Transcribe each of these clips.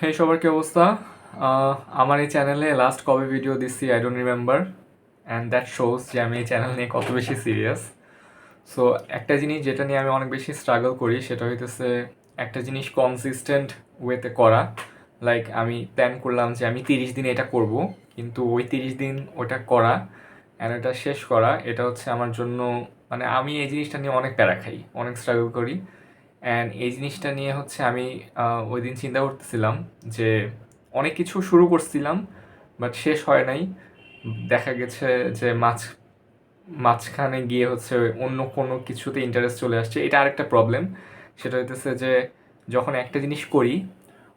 হে সবার কি অবস্থা? আমার এই চ্যানেলে লাস্ট কবে ভিডিও দিচ্ছি I don't remember, and that shows যে আমি এই চ্যানেল নিয়ে কত বেশি সিরিয়াস। সো একটা জিনিস যেটা নিয়ে আমি অনেক বেশি স্ট্রাগল করি সেটা হইতেছে একটা জিনিস কনসিস্টেন্ট ওয়েতে করা। লাইক আমি প্ল্যান করলাম যে আমি 30 দিনে এটা করব, কিন্তু ওই 30 দিন ওটা করা অ্যান্ড এটা শেষ করা, এটা হচ্ছে আমার জন্য মানে আমি এই জিনিসটা নিয়ে অনেক প্যারা খাই, অনেক স্ট্রাগল করি। অ্যান্ড এই জিনিসটা নিয়ে হচ্ছে আমি ওই দিন চিন্তা করতেছিলাম যে অনেক কিছু শুরু করছিলাম বাট শেষ হয় নাই। দেখা গেছে যে মাঝখানে গিয়ে হচ্ছে অন্য কোনো কিছুতে ইন্টারেস্ট চলে আসছে, এটা আরেকটা প্রবলেম। সেটা হইতেছে যে যখন একটা জিনিস করি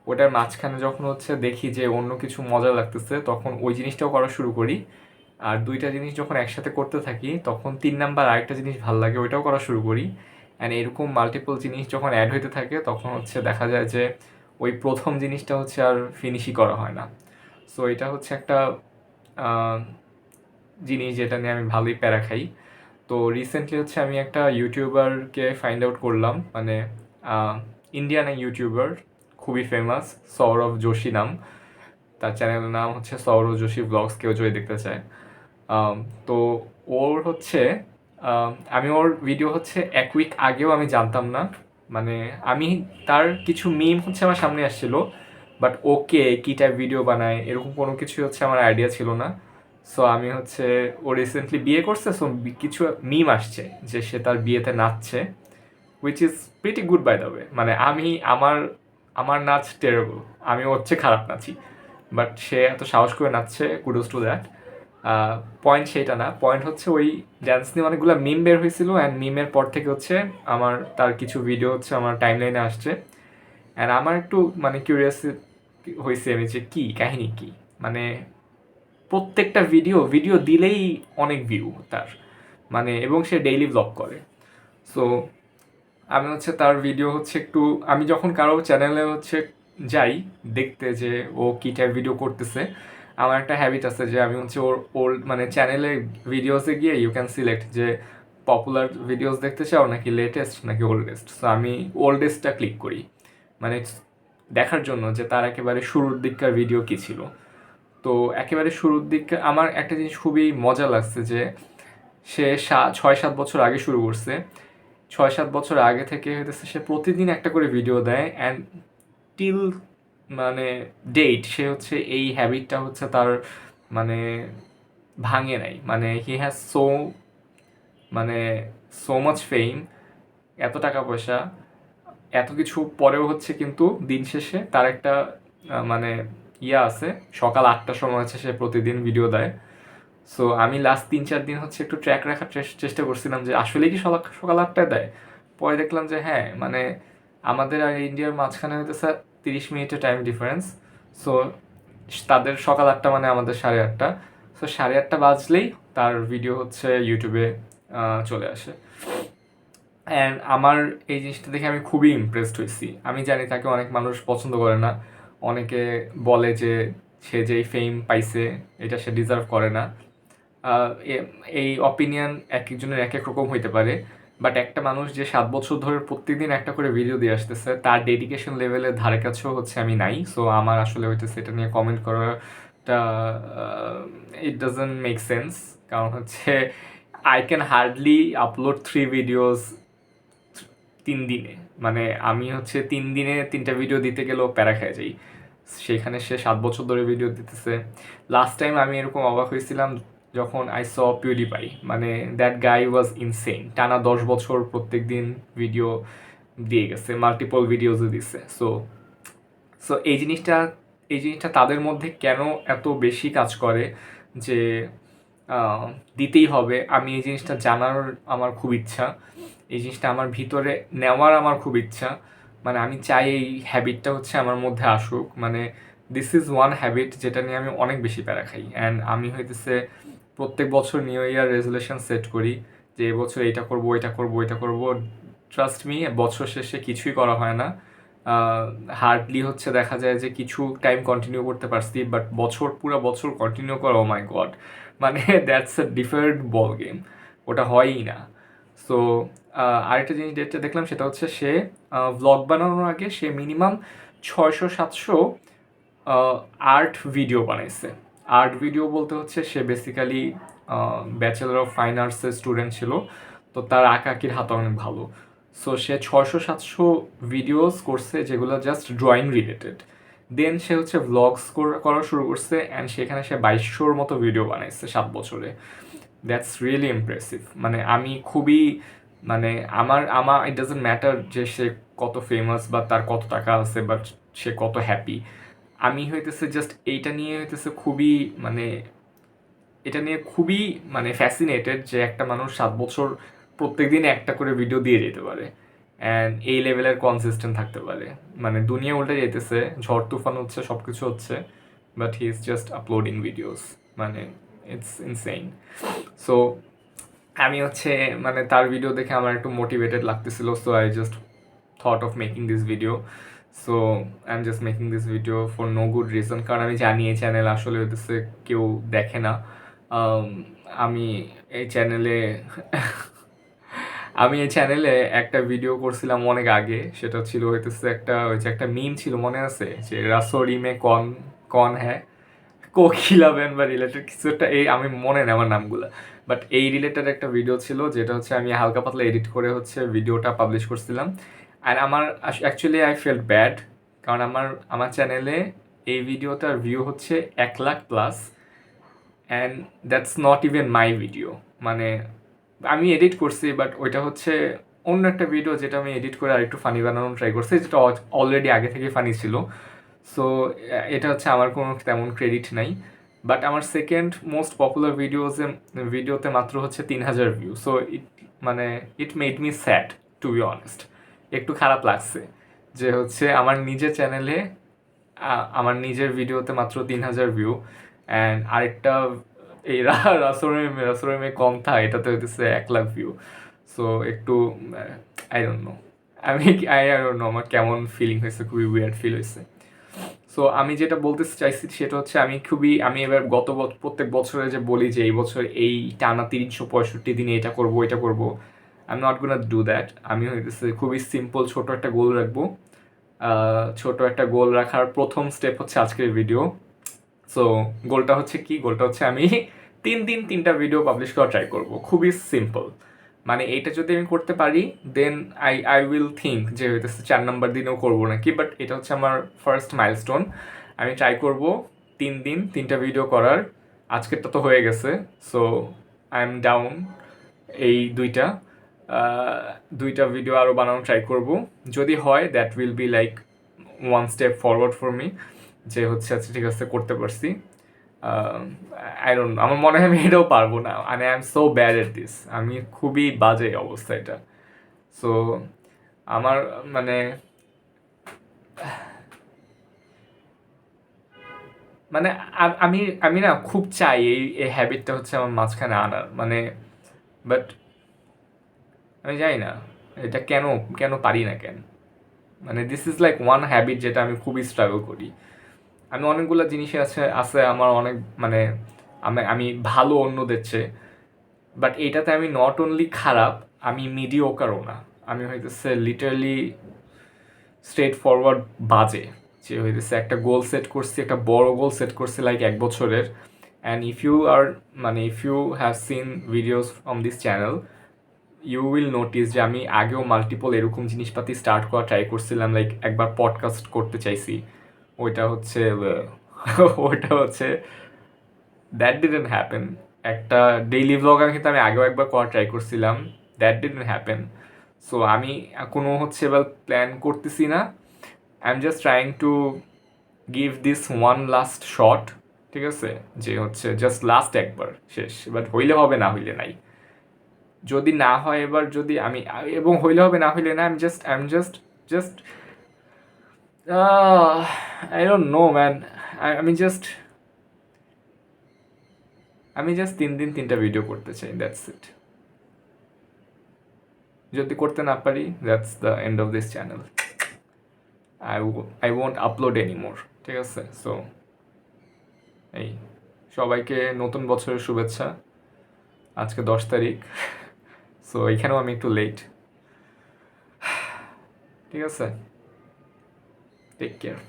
ওটার মাঝখানে যখন হচ্ছে দেখি যে অন্য কিছু মজা লাগতেছে তখন ওই জিনিসটাও করা শুরু করি। আর দুইটা জিনিস যখন একসাথে করতে থাকি তখন 3 নাম্বার আরেকটা জিনিস ভাল লাগে ওইটাও করা শুরু করি। অ্যান্ড এরকম মাল্টিপল জিনিস যখন অ্যাড হইতে থাকে তখন হচ্ছে দেখা যায় যে ওই প্রথম জিনিসটা হচ্ছে আর ফিনিশই করা হয় না। সো এটা হচ্ছে একটা আহ, জিনিস যেটা নিয়ে আমি ভালোই প্যারা খাই। তো রিসেন্টলি হচ্ছে আমি একটা ইউটিউবারকে ফাইন্ড আউট করলাম, মানে ইন্ডিয়ান ইউটিউবার, খুবই ফেমাস, সৌরভ যোশী নাম। তার চ্যানেলের নাম হচ্ছে সৌরভ যোশী ব্লগস, কেউ যদি দেখতে চায়। আম, তো ওর হচ্ছে আমি ওর ভিডিও হচ্ছে 1 উইক আগেও আমি জানতাম না। মানে আমি তার কিছু মিম হচ্ছে আমার সামনে আসছিল, বাট ওকে কী টাইপ ভিডিও বানায় এরকম কোনো কিছু হচ্ছে আমার আইডিয়া ছিল না। সো আমি হচ্ছে, ও রিসেন্টলি বিয়ে করছে, সো কিছু মিম আসছে যে সে তার বিয়েতে নাচছে, which is pretty good bye the way. মানে আমি আমার আমার নাচ টেরেবল, আমি হচ্ছে খারাপ নাচি, বাট সে এত সাহস করে নাচছে, কুডোস টু দ্যাট। পয়েন্ট সেটা না, পয়েন্ট হচ্ছে ওই ড্যান্স নিয়ে অনেকগুলো মিম বের হয়েছিল, অ্যান্ড মিমের পর থেকে হচ্ছে আমার তার কিছু ভিডিও হচ্ছে আমার টাইম লাইনে আসছে। অ্যান্ড আমার একটু মানে কিউরিয়াস হয়েছে আমি যে কী কাহিনী কী, মানে প্রত্যেকটা ভিডিও ভিডিও দিলেই অনেক ভিউ তার, মানে এবং সে ডেইলি ব্লগ করে। সো আমি হচ্ছে তার ভিডিও হচ্ছে একটু, আমি যখন কারো চ্যানেলে হচ্ছে যাই দেখতে যে ও কী টাইপ ভিডিও করতেছে, আমার একটা হ্যাবিট আছে যে আমি হচ্ছে ওর ওল্ড মানে চ্যানেলে ভিডিওসে গিয়ে ইউ ক্যান সিলেক্ট যে পপুলার ভিডিওস দেখতে চাও নাকি লেটেস্ট নাকি ওল্ডেস্ট। সো আমি ওল্ডেস্টটা ক্লিক করি, মানে দেখার জন্য যে তার একেবারে শুরুর দিককার ভিডিও কী ছিল। তো একেবারে শুরুর দিকে আমার একটা জিনিস খুবই মজা লাগছে যে সে 6-7 বছর আগে শুরু করছে। 6-7 বছর আগে থেকে হইতেছে সে প্রতিদিন একটা করে ভিডিও দেয়, অ্যান্ড টিল মানে ডেট সে হচ্ছে এই হ্যাবিটটা হচ্ছে তার মানে ভাঙে নাই। মানে হি হ্যাজ মানে সো মাচ ফেম, এত টাকা পয়সা, এত কিছু পরেও হচ্ছে কিন্তু দিন শেষে তার একটা মানে ইয়া আছে, সকাল 8টার সময় হচ্ছে সে প্রতিদিন ভিডিও দেয়। সো আমি লাস্ট 3-4 দিন হচ্ছে একটু ট্র্যাক রাখার চেষ্টা করছিলাম যে আসলে কি সকাল সকাল 8টায় দেয়। পরে দেখলাম যে হ্যাঁ, মানে আমাদের আর ইন্ডিয়ার মাঝখানে হইতেছে 30 মিনিটের টাইম ডিফারেন্স। সো তাদের সকাল 8টা মানে আমাদের 8:30। সো 8:30 বাজলেই তার ভিডিও হচ্ছে ইউটিউবে চলে আসে। অ্যান্ড আমার এই জিনিসটা দেখে আমি খুবই ইমপ্রেসড হয়েছি। আমি জানি তাকে অনেক মানুষ পছন্দ করে না, অনেকে বলে যে সে যেই ফেম পাইছে এটা সে ডিজার্ভ করে না। এই অপিনিয়ন এক একজনের এক এক রকম হইতে পারে, বাট একটা মানুষ যে 7 বছর ধরে প্রত্যেকদিন একটা করে ভিডিও দিয়ে আসতেছে তার ডেডিকেশন লেভেলের ধারে কাছেও হচ্ছে আমি নাই। সো আমার আসলে হইতেছে এটা নিয়ে কমেন্ট করাটা ইট ডাজন্ট মেক সেন্স। কারণ হচ্ছে I can hardly upload 3 videos 3 দিনে। মানে আমি হচ্ছে 3 দিনে 3টা ভিডিও দিতে গেলেও প্যারা খেয়ে যাই, সেখানে সে 7 বছর ধরে ভিডিও দিতেছে। লাস্ট টাইম আমি এরকম অবাক হয়েছিলাম যখন আই স পিউডিপাই, মানে দ্যাট গাই ওয়াজ ইনসেন, টানা 10 বছর প্রত্যেক দিন ভিডিও দিয়ে গেছে, মাল্টিপল ভিডিওজও দিচ্ছে। সো সো এই জিনিসটা তাদের মধ্যে কেন এত বেশি কাজ করে যে দিতেই হবে, আমি এই জিনিসটা জানার আমার খুব ইচ্ছা, এই জিনিসটা আমার ভিতরে নেওয়ার আমার খুব ইচ্ছা। মানে আমি চাই এই হ্যাবিটটা হচ্ছে আমার মধ্যে আসুক। মানে দিস ইজ ওয়ান হ্যাবিট যেটা নিয়ে আমি অনেক বেশি প্যারা খাই, অ্যান্ড আমি হইতেছে প্রত্যেক বছর নিউ ইয়ার রেজলিউশন সেট করি যে এবছর এইটা করবো এটা করবো এটা করবো। ট্রাস্ট মি, বছর শেষে কিছুই করা হয় না। হার্ডলি হচ্ছে দেখা যায় যে কিছু টাইম কন্টিনিউ করতে পারছি, বাট পুরো বছর কন্টিনিউ করা, ও মাই গড, মানে that's a different ball game, ওটা হয়ই না। সো আরেকটা জিনিস যেটা দেখলাম সেটা হচ্ছে সে ভ্লগ বানানোর আগে সে মিনিমাম 600-700 আর্ট ভিডিও বানাইছে। আর্ট ভিডিও বলতে হচ্ছে সে বেসিক্যালি ব্যাচেলর অফ ফাইন আর্টসের স্টুডেন্ট ছিল, তো তার আঁকাআঁকির হাত অনেক ভালো। সো সে 600-700 ভিডিওস করছে যেগুলো জাস্ট ড্রয়িং রিলেটেড। দেন সে হচ্ছে ভ্লগস করা শুরু করছে, অ্যান্ড সেখানে সে 2200-র মতো ভিডিও বানাইছে 7 বছরে। That's really impressive. মানে আমি খুবই, মানে আমার আমার ইট ডাজন্ট ম্যাটার যে সে কত ফেমাস বা তার কত টাকা আছে বা সে কত হ্যাপি। আমি হইতেছে জাস্ট এইটা নিয়ে হইতেছে খুবই, মানে এটা নিয়ে খুবই মানে ফ্যাসিনেটেড যে একটা মানুষ 7 বছর প্রত্যেক দিন একটা করে ভিডিও দিয়ে যেতে পারে অ্যান্ড এই লেভেলের কনসিস্টেন্ট থাকতে পারে। মানে দুনিয়া উল্টে যেতেছে, ঝড় তুফান হচ্ছে, সব কিছু হচ্ছে, but he is just uploading videos. মানে ইটস ইনসেইন। সো আমি হচ্ছে মানে তার ভিডিও দেখে আমার একটু মোটিভেটেড লাগতেছিল, so I just thought of making this video. So I am just making this video for no good reason, কারণ আমি জানি এই চ্যানেল আসলে হইতেছে কেউ দেখে না। আমি এই চ্যানেলে আমি এই চ্যানেলে একটা ভিডিও করছিলাম অনেক আগে, সেটা ছিল হইতেছে একটা, ওই যে একটা মিম ছিল মনে আছে, যে রাসোরি মে কন কন হ্যাঁ, কোকিলা ব্যান বা রিলেটেড কিছু একটা, এই আমি মনে নেই আমার নামগুলো, বাট এই রিলেটেড একটা ভিডিও ছিল যেটা হচ্ছে আমি হালকা পাতলা এডিট করে হচ্ছে ভিডিওটা পাবলিশ করছিলাম। আর আমার অ্যাকচুয়ালি আই ফেল্ট ব্যাড, কারণ আমার আমার চ্যানেলে এই ভিডিওটার ভিউ হচ্ছে 1,00,000+, and that's not even my video. মানে আমি এডিট করছি, বাট ওইটা হচ্ছে অন্য একটা ভিডিও যেটা আমি এডিট করে আর একটু ফানি বানানোর ট্রাই করছি, যেটা অলরেডি আগে থেকে ফানি ছিল। সো এটা হচ্ছে আমার কোনো তেমন ক্রেডিট নাই। বাট আমার সেকেন্ড মোস্ট পপুলার ভিডিওতে মাত্র হচ্ছে 3,000 ভিউ। সো মানে it made me sad, to be honest. একটু খারাপ লাগছে যে হচ্ছে আমার নিজের চ্যানেলে আমার নিজের ভিডিওতে মাত্র 3,000 ভিউ, অ্যান্ড আরেকটা এই রাসোরে কম থা এটাতে হইতেছে 1,00,000 ভিউ। সো একটু I don't know, I don't know আমার কেমন ফিলিং হয়েছে, খুবই উইয়ার্ড ফিল হয়েছে। সো আমি যেটা বলতে চাইছি সেটা হচ্ছে আমি এবার প্রত্যেক বছরে যে বলি যে এই বছর এই টানা 365 দিনে এটা করবো এটা করবো, I am not gonna do that. আমি হইতেছে খুবই সিম্পল ছোট একটা গোল রাখবো। ছোট একটা গোল রাখার প্রথম স্টেপ হচ্ছে আজকের ভিডিও। সো গোলটা হচ্ছে কি, গোলটা হচ্ছে আমি 3 দিন 3টা ভিডিও পাবলিশ করা ট্রাই করবো, খুবই সিম্পল। মানে এইটা যদি আমি করতে পারি দেন আই উইল থিঙ্ক যে হইতেছে 4 নম্বর দিনেও করবো নাকি, বাট এটা হচ্ছে আমার ফার্স্ট মাইলস্টোন। আমি ট্রাই করব 3 দিন 3টা ভিডিও করার। আজকেরটা তো হয়ে গেছে, সো আই এম ডাউন এই দুইটা ভিডিও আরও বানানো ট্রাই করব। যদি হয় that will be like one step forward for me, যে হচ্ছে আচ্ছা ঠিক আছে করতে পারছি। আই ডোন্ট, আমার মনে হয় আমি এটাও পারবো না, মানে I am so bad at this, আমি খুবই বাজে অবস্থা এটা। সো আমার মানে মানে আমি আমি না খুব চাই এই হ্যাবিটটা হচ্ছে আমার মাঝখানে আনার, মানে বাট আমি জানি না এটা কেন কেন পারি না কেন। মানে this is like one habit যেটা আমি খুবই স্ট্রাগল করি। আমি অনেকগুলো জিনিস আছে আছে আমার অনেক, মানে আমি ভালো অন্যদের চেয়ে, বাট এইটাতে আমি নট অনলি খারাপ, আমি মিডিওকারও না। আমি হইতেছে লিটারালি স্ট্রেট ফরওয়ার্ড বাজে, যে হইতেছে একটা গোল সেট করছি, একটা বড় গোল সেট করছি লাইক 1 বছরের। And if you have seen videos from this channel, you will notice যে আমি আগেও মাল্টিপল এরকম জিনিসপাতি স্টার্ট করা ট্রাই করছিলাম, লাইক একবার পডকাস্ট করতে চাইছি, ওইটা হচ্ছে ওইটা হচ্ছে দ্যাট ডিডন্ট হ্যাপেন। একটা ডেইলি ব্লগার কিন্তু আমি আগেও একবার করা ট্রাই করছিলাম, দ্যাট ডিডন্ট হ্যাপেন। সো আমি কোনো হচ্ছে এবার প্ল্যান করতেছি না, I am just trying to give this one last shot, ঠিক আছে, যে হচ্ছে জাস্ট লাস্ট একবার শেষ, বাট হইলে হবে না হইলে নাই। যদি না হয় এবার, যদি আমি, এবং হইলে হবে না হইলে না, I am just I don't know man, আমি জাস্ট 3 দিন 3টা ভিডিও করতে চাই, দ্যাটস ইট। যদি করতে না পারি that's the end of this channel, I won't upload anymore, ঠিক আছে। সো এই সবাইকে নতুন বছরের শুভেচ্ছা। আজকে 10 তারিখ, সো এখানেও আমি একটু লেট, ঠিক আছে। Take care.